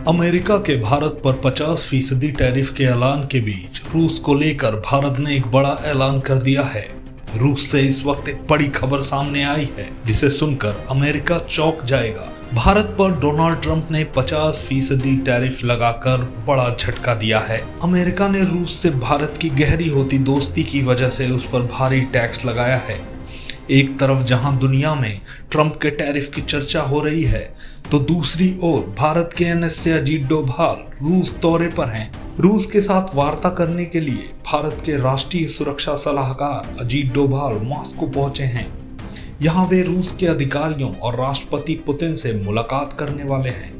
America के भारत पर 50% tariff के ऐलान के बीच रूस को लेकर भारत ने एक बड़ा ऐलान कर दिया है। रूस से इस वक्त एक बड़ी खबर सामने आई है जिसे सुनकर अमेरिका चौंक जाएगा। भारत पर डोनाल्ड ट्रंप ने 50% टैरिफ लगाकर बड़ा झटका दिया है। अमेरिका ने रूस से भारत की गहरी होती दोस्ती की वजह से उस पर भारी टैक्स लगाया है। एक तरफ जहां दुनिया में ट्रंप के टैरिफ की चर्चा हो रही है, तो दूसरी ओर भारत के एनएसए अजीत डोभाल रूस दौरे पर हैं। रूस के साथ वार्ता करने के लिए भारत के राष्ट्रीय सुरक्षा सलाहकार अजीत डोभाल मॉस्को पहुंचे हैं। यहां वे रूस के अधिकारियों और राष्ट्रपति पुतिन से मुलाकात करने वाले हैं।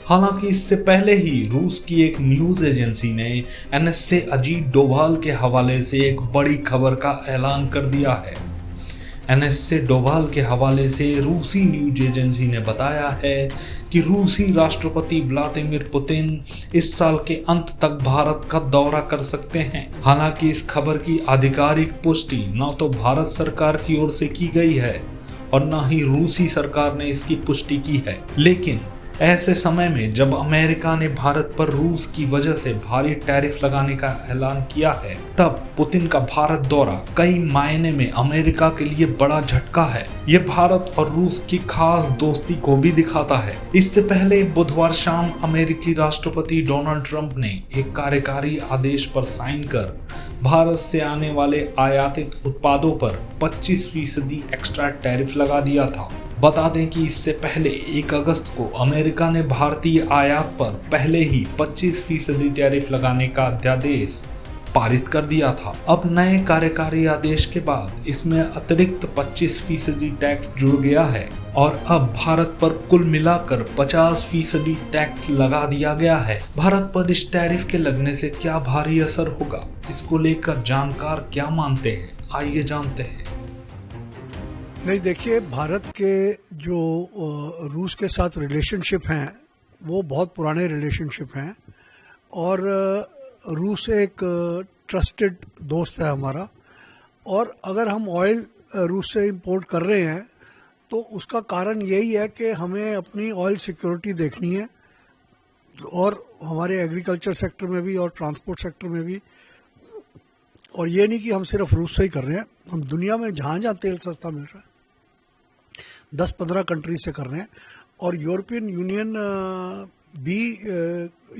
हालांकि इससे पहले ही रूस की एक न्यूज एजेंसी ने एनएसए अजीत डोभाल के हवाले से एक बड़ी खबर का ऐलान कर दिया है। एनएसए डोभाल के हवाले से रूसी न्यूज एजेंसी ने बताया है कि रूसी राष्ट्रपति व्लादिमीर पुतिन इस साल के अंत तक भारत का दौरा कर सकते हैं। हालांकि इस खबर की आधिकारिक पुष्टि न तो भारत सरकार की ओर से की गई है और न ही रूसी सरकार ने इसकी पुष्टि की है। लेकिन ऐसे समय में जब अमेरिका ने भारत पर रूस की वजह से भारी टैरिफ लगाने का ऐलान किया है, तब पुतिन का भारत दौरा कई मायने में अमेरिका के लिए बड़ा झटका है। ये भारत और रूस की खास दोस्ती को भी दिखाता है। इससे पहले बुधवार शाम अमेरिकी राष्ट्रपति डोनाल्ड ट्रंप ने एक कार्यकारी आदेश पर साइन कर भारत से आने वाले आयातित उत्पादों पर 25% एक्स्ट्रा टैरिफ लगा दिया था। बता दें कि इससे पहले 1 अगस्त को अमेरिका ने भारतीय आयात पर पहले ही 25% टैरिफ लगाने का अध्यादेश पारित कर दिया था। अब नए कार्यकारी आदेश के बाद इसमें अतिरिक्त 25% टैक्स जुड़ गया है और अब भारत पर कुल मिलाकर 50% टैक्स लगा दिया गया है। भारत पर इस टैरिफ के लगने से क्या भारी असर होगा, इसको लेकर जानकार क्या मानते हैं, आइए जानते हैं। नहीं, देखिए, भारत के जो रूस के साथ रिलेशनशिप हैं वो बहुत पुराने रिलेशनशिप हैं और रूस एक ट्रस्टेड दोस्त है हमारा। और अगर हम ऑयल रूस से इंपोर्ट कर रहे हैं तो उसका कारण यही है कि हमें अपनी ऑयल सिक्योरिटी देखनी है और हमारे एग्रीकल्चर सेक्टर में भी और ट्रांसपोर्ट सेक्टर में भी। और ये नहीं कि हम सिर्फ रूस से ही कर रहे हैं, हम दुनिया में जहाँ जहाँ तेल सस्ता मिल रहा है 10-15 कंट्री से कर रहे हैं। और यूरोपियन यूनियन भी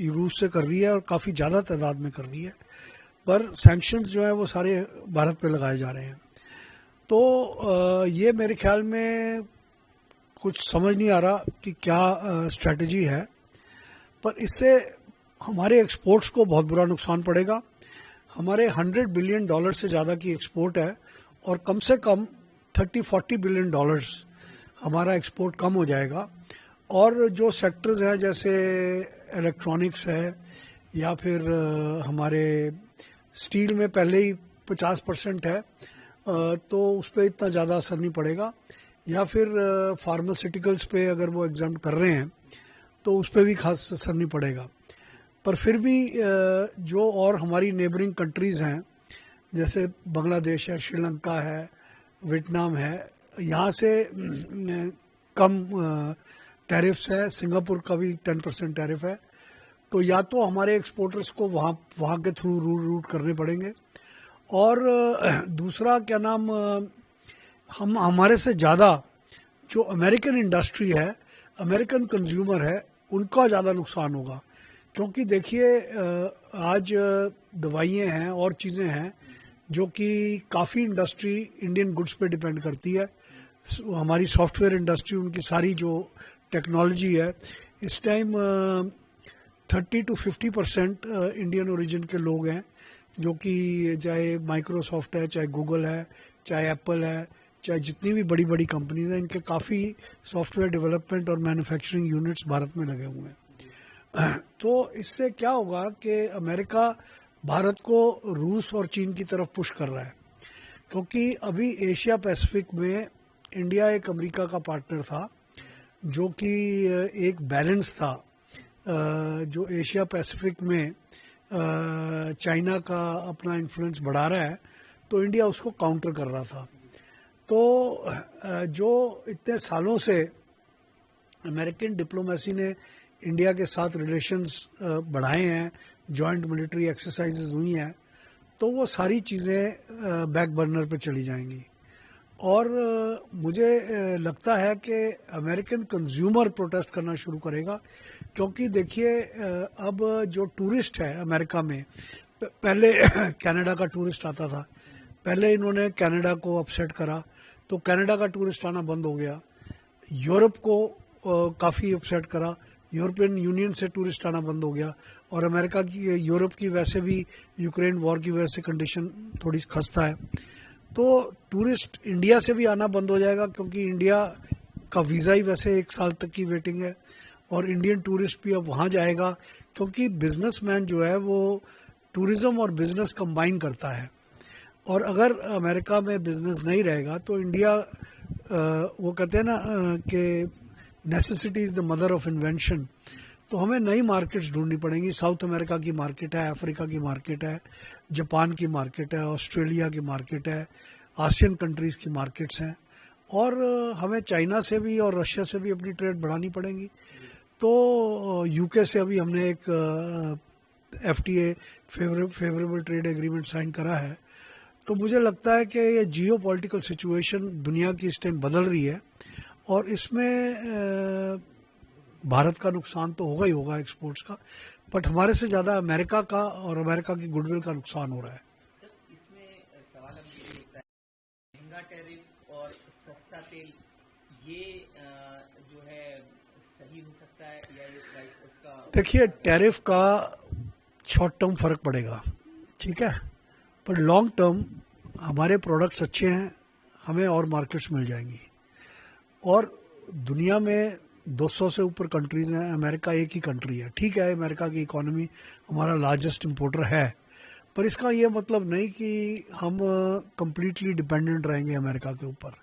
रूस से कर रही है और काफ़ी ज़्यादा तादाद में कर रही है, पर सैंक्शंस जो है वो सारे भारत पे लगाए जा रहे हैं। तो ये मेरे ख्याल में कुछ समझ नहीं आ रहा कि क्या स्ट्रेटजी है, पर इससे हमारे एक्सपोर्ट्स को बहुत बुरा नुकसान पड़ेगा। हमारे $100 बिलियन से ज़्यादा की एक्सपोर्ट है और कम से कम $30-40 बिलियन हमारा एक्सपोर्ट कम हो जाएगा। और जो सेक्टर्स हैं जैसे इलेक्ट्रॉनिक्स है या फिर हमारे स्टील में पहले ही 50% है, तो उस पर इतना ज़्यादा असर नहीं पड़ेगा। या फिर फार्मास्यूटिकल्स पे अगर वो एग्जाम्प्ट कर रहे हैं तो उस पर भी खास असर नहीं पड़ेगा। पर फिर भी जो और हमारी नेबरिंग कंट्रीज़ हैं जैसे बांग्लादेश है, श्रीलंका है, वियतनाम है, यहाँ से कम टैरिफ्स है। सिंगापुर का भी 10% टैरिफ है। तो या तो हमारे एक्सपोर्टर्स को वहाँ के थ्रू रूट करने पड़ेंगे। और दूसरा क्या नाम, हम हमारे से ज़्यादा जो अमेरिकन इंडस्ट्री है, अमेरिकन कंज्यूमर है, उनका ज़्यादा नुकसान होगा। क्योंकि देखिए, आज दवाइयाँ हैं और चीज़ें हैं जो कि काफ़ी इंडस्ट्री इंडियन गुड्स पे डिपेंड करती है। हमारी सॉफ्टवेयर इंडस्ट्री, उनकी सारी जो टेक्नोलॉजी है, इस टाइम 30-50% इंडियन ओरिजिन के लोग हैं, जो कि चाहे माइक्रोसॉफ्ट है, चाहे गूगल है, चाहे एप्पल है, चाहे जितनी भी बड़ी बड़ी कंपनीज हैं, इनके काफ़ी सॉफ्टवेयर डेवलपमेंट और मैन्युफैक्चरिंग यूनिट्स भारत में लगे हुए हैं। तो इससे क्या होगा कि अमेरिका भारत को रूस और चीन की तरफ पुश कर रहा है, क्योंकि अभी एशिया पैसिफिक में इंडिया एक अमेरिका का पार्टनर था जो कि एक बैलेंस था। जो एशिया पैसिफिक में चाइना का अपना इन्फ्लुएंस बढ़ा रहा है, तो इंडिया उसको काउंटर कर रहा था। तो जो इतने सालों से अमेरिकन डिप्लोमेसी ने इंडिया के साथ रिलेशंस बढ़ाए हैं, जॉइंट मिलिट्री एक्सरसाइजेज हुई हैं, तो वो सारी चीज़ें बैक बर्नर पे चली जाएंगी। और मुझे लगता है कि अमेरिकन कंज्यूमर प्रोटेस्ट करना शुरू करेगा, क्योंकि देखिए अब जो टूरिस्ट है अमेरिका में, पहले कनाडा का टूरिस्ट आता था, पहले इन्होंने कनाडा को अपसेट करा तो कनाडा का टूरिस्ट आना बंद हो गया। यूरोप को काफ़ी अपसेट करा, यूरोपियन यूनियन से टूरिस्ट आना बंद हो गया। और अमेरिका की, यूरोप की वैसे भी यूक्रेन वॉर की वजह से कंडीशन थोड़ी खस्ता है, तो टूरिस्ट इंडिया से भी आना बंद हो जाएगा, क्योंकि इंडिया का वीज़ा ही वैसे 1 साल तक की वेटिंग है। और इंडियन टूरिस्ट भी अब वहाँ जाएगा, क्योंकि बिजनेसमैन जो है वो टूरिज़्म और बिजनेस कंबाइन करता है। और अगर अमेरिका में बिजनेस नहीं रहेगा तो इंडिया, वो कहते हैं ना कि necessity is the mother of invention, तो हमें नई मार्केट्स ढूंढनी पड़ेंगी। साउथ अमेरिका की मार्केट है, अफ्रीका की मार्केट है, जापान की मार्केट है, ऑस्ट्रेलिया की मार्केट है, आसियन कंट्रीज़ की मार्केट्स हैं, और हमें चाइना से भी और रशिया से भी अपनी ट्रेड बढ़ानी पड़ेगी। तो यूके से अभी हमने एक FTA favourable trade agreement sign करा है। तो मुझे लगता है कि ये जियो पॉलिटिकल सिचुएशन दुनिया की इस टाइम बदल रही है, और इसमें भारत का नुकसान तो होगा ही होगा एक्सपोर्ट्स का, बट हमारे से ज़्यादा अमेरिका का और अमेरिका की गुडविल का नुकसान हो रहा है। सर, इसमें सवाल अब ये उठता है, महंगा टैरिफ और सस्ता तेल, ये जो है सही हो सकता है या ये प्राइस उसका? देखिए, टैरिफ का शॉर्ट टर्म फ़र्क पड़ेगा, ठीक है, पर लॉन्ग टर्म हमारे प्रोडक्ट्स अच्छे हैं, हमें और मार्केट्स मिल जाएंगी। और दुनिया में 200 से ऊपर कंट्रीज़ हैं, अमेरिका एक ही कंट्री है। ठीक है, अमेरिका की इकोनॉमी हमारा लार्जेस्ट इंपोर्टर है, पर इसका ये मतलब नहीं कि हम कंप्लीटली डिपेंडेंट रहेंगे अमेरिका के ऊपर।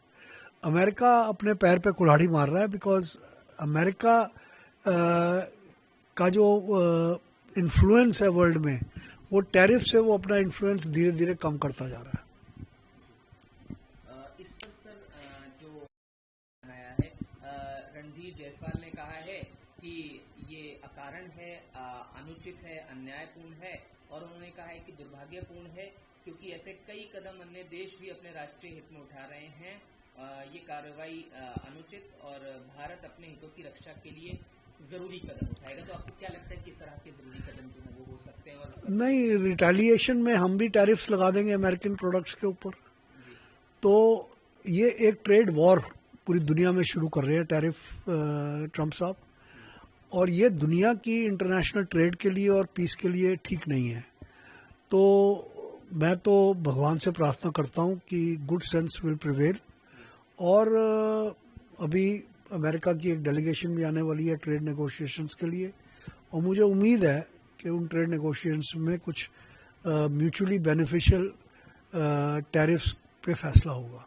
अमेरिका अपने पैर पे कुल्हाड़ी मार रहा है, बिकॉज अमेरिका का जो इन्फ्लुएंस है वर्ल्ड में, वो टैरिफ से वो अपना इन्फ्लुएंस धीरे धीरे कम करता जा रहा है। इस पर सर जो आया है, रणधीर जायसवाल ने कहा है कि ये अकारण है, अनुचित है, अन्यायपूर्ण है, और उन्होंने कहा है कि दुर्भाग्यपूर्ण है, क्योंकि ऐसे कई कदम अन्य देश भी अपने राष्ट्रीय हित में उठा रहे हैं। ये कार्रवाई अनुचित, और भारत अपने हितों की रक्षा के लिए जरूरी कदम उठाएगा। तो आपको क्या लगता है किस तरह के जरूरी कदम जो है वो हो सकते हैं? और नहीं, रिटेलिएशन में हम भी टैरिफ्स लगा देंगे अमेरिकन प्रोडक्ट्स के ऊपर। तो ये एक ट्रेड वॉर पूरी दुनिया में शुरू कर रहे हैं टैरिफ ट्रम्प साहब, और ये दुनिया की इंटरनेशनल ट्रेड के लिए और पीस के लिए ठीक नहीं है। तो मैं तो भगवान से प्रार्थना करता हूँ कि गुड सेंस विल प्रिवेल, और अभी अमेरिका की एक डेलीगेशन भी आने वाली है ट्रेड नेगोशिएशंस के लिए, और मुझे उम्मीद है कि उन ट्रेड नेगोशिएशंस में कुछ म्यूचुअली बेनिफिशियल टैरिफ्स पे फैसला होगा।